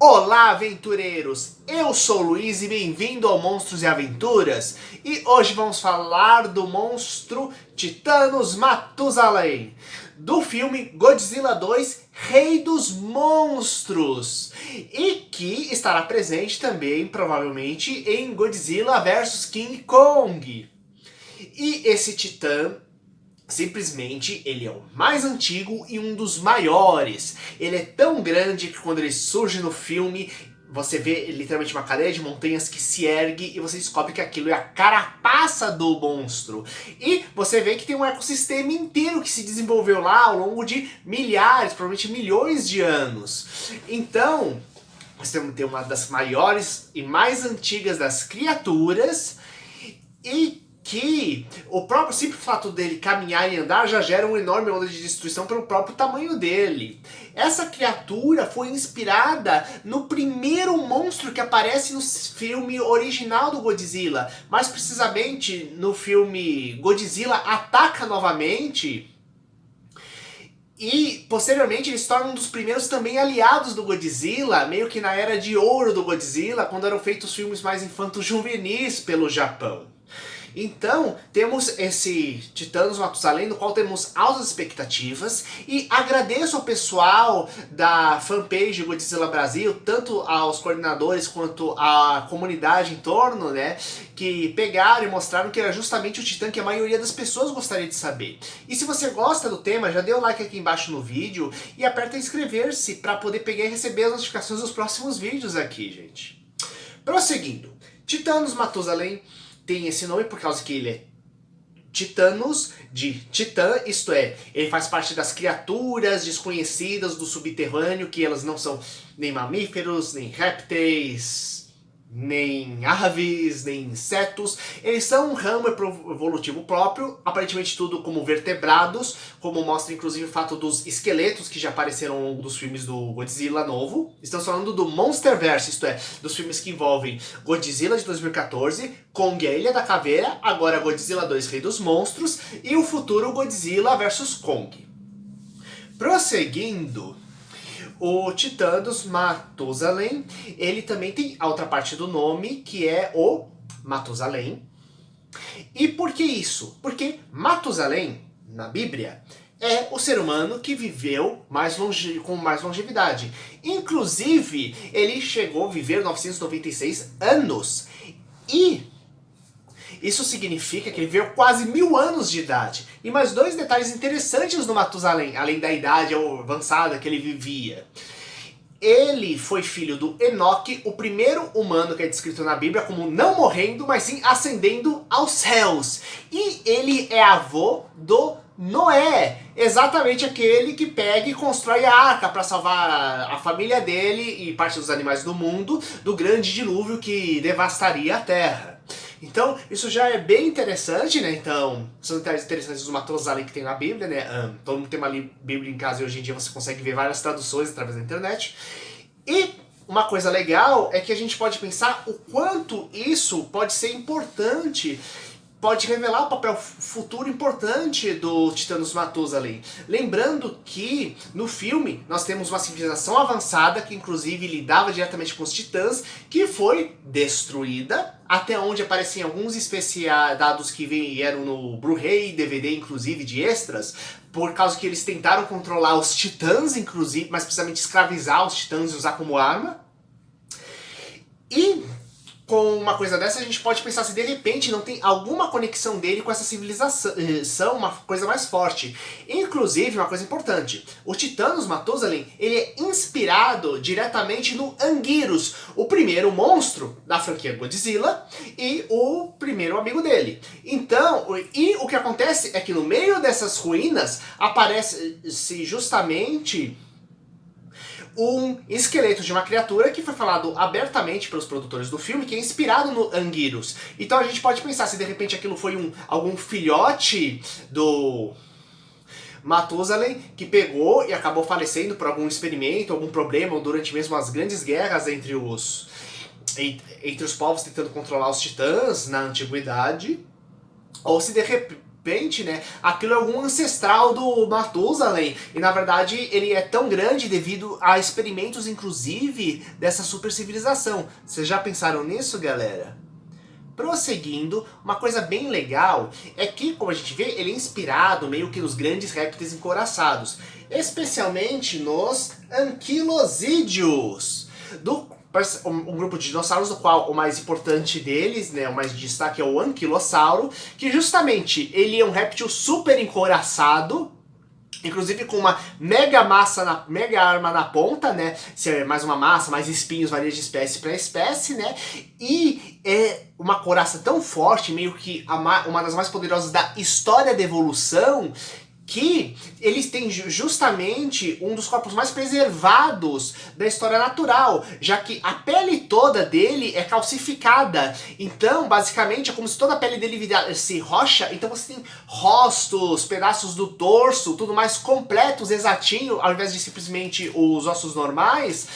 Olá, aventureiros! Eu sou o Luiz e bem-vindo ao Monstros e Aventuras. E hoje vamos falar do monstro Titanos Matusalém, do filme Godzilla 2, Rei dos Monstros, e que estará presente também, provavelmente, em Godzilla vs King Kong. E esse titã, simplesmente, ele é o mais antigo e um dos maiores. Ele é tão grande que quando ele surge no filme, você vê literalmente uma cadeia de montanhas que se ergue e você descobre que aquilo é a carapaça do monstro. E você vê que tem um ecossistema inteiro que se desenvolveu lá ao longo de milhares, provavelmente milhões de anos. Então, você tem uma das maiores e mais antigas das criaturas e que o próprio simples fato dele caminhar e andar já gera uma enorme onda de destruição pelo próprio tamanho dele. Essa criatura foi inspirada no primeiro monstro que aparece no filme original do Godzilla, mais precisamente no filme Godzilla Ataca Novamente. E, posteriormente, ele se torna um dos primeiros também aliados do Godzilla, meio que na era de ouro do Godzilla, quando eram feitos filmes mais infanto-juvenis pelo Japão. Então, temos esse Titanos Matusalém, no qual temos altas expectativas, e agradeço ao pessoal da fanpage Godzilla Brasil, tanto aos coordenadores quanto à comunidade em torno, né, que pegaram e mostraram que era justamente o titã que a maioria das pessoas gostaria de saber. E se você gosta do tema, já dê o like aqui embaixo no vídeo e aperta inscrever-se para poder pegar e receber as notificações dos próximos vídeos aqui, gente. Prosseguindo, Titanos Matusalém tem esse nome por causa que ele é Titanos de Titã, isto é, ele faz parte das criaturas desconhecidas do subterrâneo, que elas não são nem mamíferos, nem répteis, nem aves, nem insetos. Eles são um ramo evolutivo próprio, aparentemente tudo como vertebrados, como mostra inclusive o fato dos esqueletos que já apareceram ao longo dos filmes do Godzilla novo. Estamos falando do Monsterverse, isto é, dos filmes que envolvem Godzilla de 2014, Kong a Ilha da Caveira, agora Godzilla 2 Rei dos Monstros e o futuro Godzilla vs Kong. Prosseguindo, o Titanos Matusalém, ele também tem a outra parte do nome, que é o Matusalém. E por que isso? Porque Matusalém, na Bíblia, é o ser humano que viveu com mais longevidade. Inclusive, ele chegou a viver 996 anos. E isso significa que ele viveu quase 1000 anos de idade. E mais dois detalhes interessantes no Matusalém, além da idade avançada que ele vivia. Ele foi filho do Enoque, o primeiro humano que é descrito na Bíblia como não morrendo, mas sim ascendendo aos céus. E ele é avô do Noé, exatamente aquele que pega e constrói a arca para salvar a família dele e parte dos animais do mundo do grande dilúvio que devastaria a terra. Então, isso já é bem interessante, né? Então, são detalhes interessantes do Matusalém que tem na Bíblia, né? Todo mundo tem uma Bíblia em casa e hoje em dia você consegue ver várias traduções através da internet. E uma coisa legal é que a gente pode pensar o quanto isso pode ser importante, pode revelar um papel futuro importante do Titanos Matusalém. Lembrando que no filme nós temos uma civilização avançada que inclusive lidava diretamente com os titãs, que foi destruída, até onde aparecem alguns dados que vieram no Blu-ray, DVD inclusive de extras, por causa que eles tentaram controlar os titãs, inclusive, mas precisamente escravizar os titãs e usar como arma. E com uma coisa dessa, a gente pode pensar se de repente não tem alguma conexão dele com essa civilização, uma coisa mais forte. Inclusive, uma coisa importante, o Titanos Matusalém, ele é inspirado diretamente no Anguirus, o primeiro monstro da franquia Godzilla e o primeiro amigo dele. Então, e o que acontece é que no meio dessas ruínas aparece justamente um esqueleto de uma criatura que foi falado abertamente pelos produtores do filme, que é inspirado no Anguirus. Então a gente pode pensar se de repente aquilo foi algum filhote do Matusalém que pegou e acabou falecendo por algum experimento, algum problema, ou durante mesmo as grandes guerras entre os povos tentando controlar os titãs na antiguidade, ou se de repente repente, né, aquilo é algum ancestral do Matusalem, e na verdade ele é tão grande devido a experimentos, inclusive, dessa super civilização. Vocês já pensaram nisso, galera? Prosseguindo, uma coisa bem legal é que, como a gente vê, ele é inspirado meio que nos grandes répteis encouraçados, especialmente nos anquilosídeos, um grupo de dinossauros, do qual o mais importante deles, né, o mais de destaque é o anquilossauro, que justamente ele é um réptil super encouraçado, inclusive com uma mega arma na ponta, né? Se é mais uma massa, mais espinhos, varia de espécie para espécie, né? E é uma couraça tão forte, meio que uma das mais poderosas da história da evolução, que eles têm justamente um dos corpos mais preservados da história natural, já que a pele toda dele é calcificada. Então, basicamente, é como se toda a pele dele virasse rocha, então você tem rostos, pedaços do torso, tudo mais completos, exatinho, ao invés de simplesmente os ossos normais,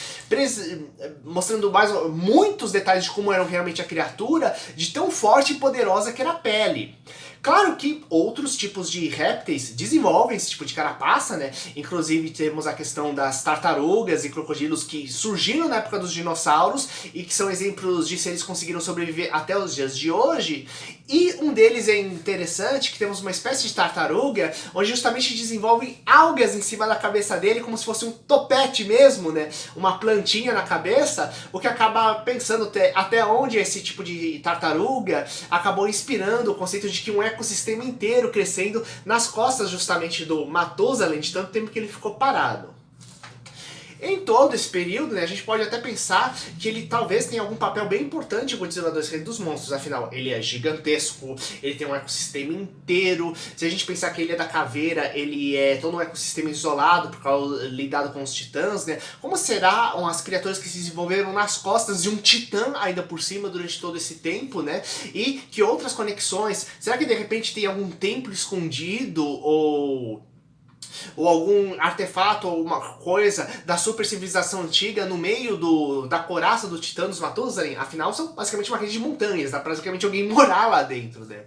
mostrando muitos detalhes de como era realmente a criatura, de tão forte e poderosa que era a pele. Claro que outros tipos de répteis desenvolvem esse tipo de carapaça, né? Inclusive temos a questão das tartarugas e crocodilos que surgiram na época dos dinossauros e que são exemplos de se eles conseguiram sobreviver até os dias de hoje. E um deles é interessante, que temos uma espécie de tartaruga, onde justamente desenvolvem algas em cima da cabeça dele, como se fosse um topete mesmo, né? Uma plantinha na cabeça, o que acaba pensando até onde esse tipo de tartaruga acabou inspirando o conceito de que um ecossistema inteiro crescendo nas costas justamente do Matusalem, de tanto tempo que ele ficou parado. Em todo esse período, né, a gente pode até pensar que ele talvez tenha algum papel bem importante em Godzilla 2, Rei dos Monstros, afinal, ele é gigantesco, ele tem um ecossistema inteiro. Se a gente pensar que a Ilha da Caveira, ele é todo um ecossistema isolado, por causa lidado com os titãs, né? Como serão as criaturas que se desenvolveram nas costas de um titã ainda por cima durante todo esse tempo, né? E que outras conexões, será que de repente tem algum templo escondido ou algum artefato ou uma coisa da super civilização antiga no meio da coraça do Titã dos Matusalem? Afinal, são basicamente uma rede de montanhas, dá praticamente alguém morar lá dentro, né?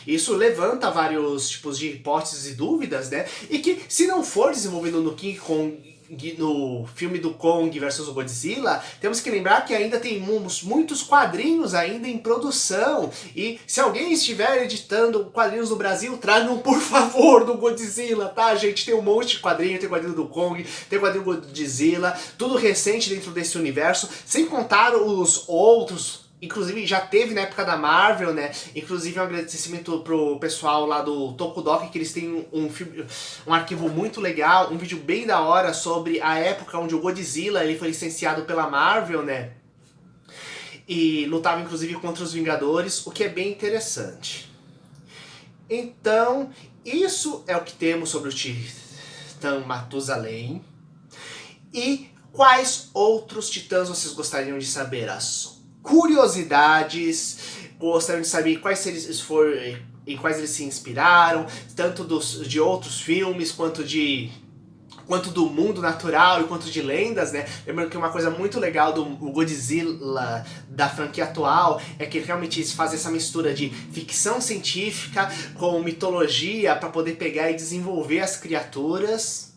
Isso levanta vários tipos de hipóteses e dúvidas, né? E que, se não for desenvolvido no King Kong, no filme do Kong versus o Godzilla, temos que lembrar que ainda tem muitos quadrinhos ainda em produção, e se alguém estiver editando quadrinhos no Brasil, tragam por favor do Godzilla, tá gente? Tem um monte de quadrinho, tem quadrinho do Kong, tem quadrinho do Godzilla, tudo recente dentro desse universo, sem contar os outros. Inclusive já teve na época da Marvel, né? Inclusive um agradecimento pro pessoal lá do Tokudok, que eles têm um arquivo muito legal, um vídeo bem da hora sobre a época onde o Godzilla ele foi licenciado pela Marvel, né? E lutava inclusive contra os Vingadores, o que é bem interessante. Então, isso é o que temos sobre o Titã Matusalem. E quais outros titãs vocês gostariam de saber? As curiosidades, gostariam de saber quais eles foram, em quais eles se inspiraram, tanto de outros filmes quanto do mundo natural e quanto de lendas, né? Lembrando que uma coisa muito legal do Godzilla da franquia atual é que realmente eles fazem essa mistura de ficção científica com mitologia para poder pegar e desenvolver as criaturas.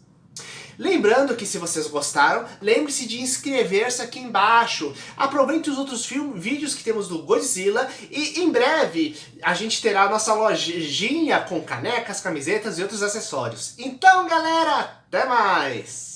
Lembrando que se vocês gostaram, lembre-se de inscrever-se aqui embaixo. Aproveite os outros vídeos que temos do Godzilla e em breve a gente terá a nossa lojinha com canecas, camisetas e outros acessórios. Então galera, até mais!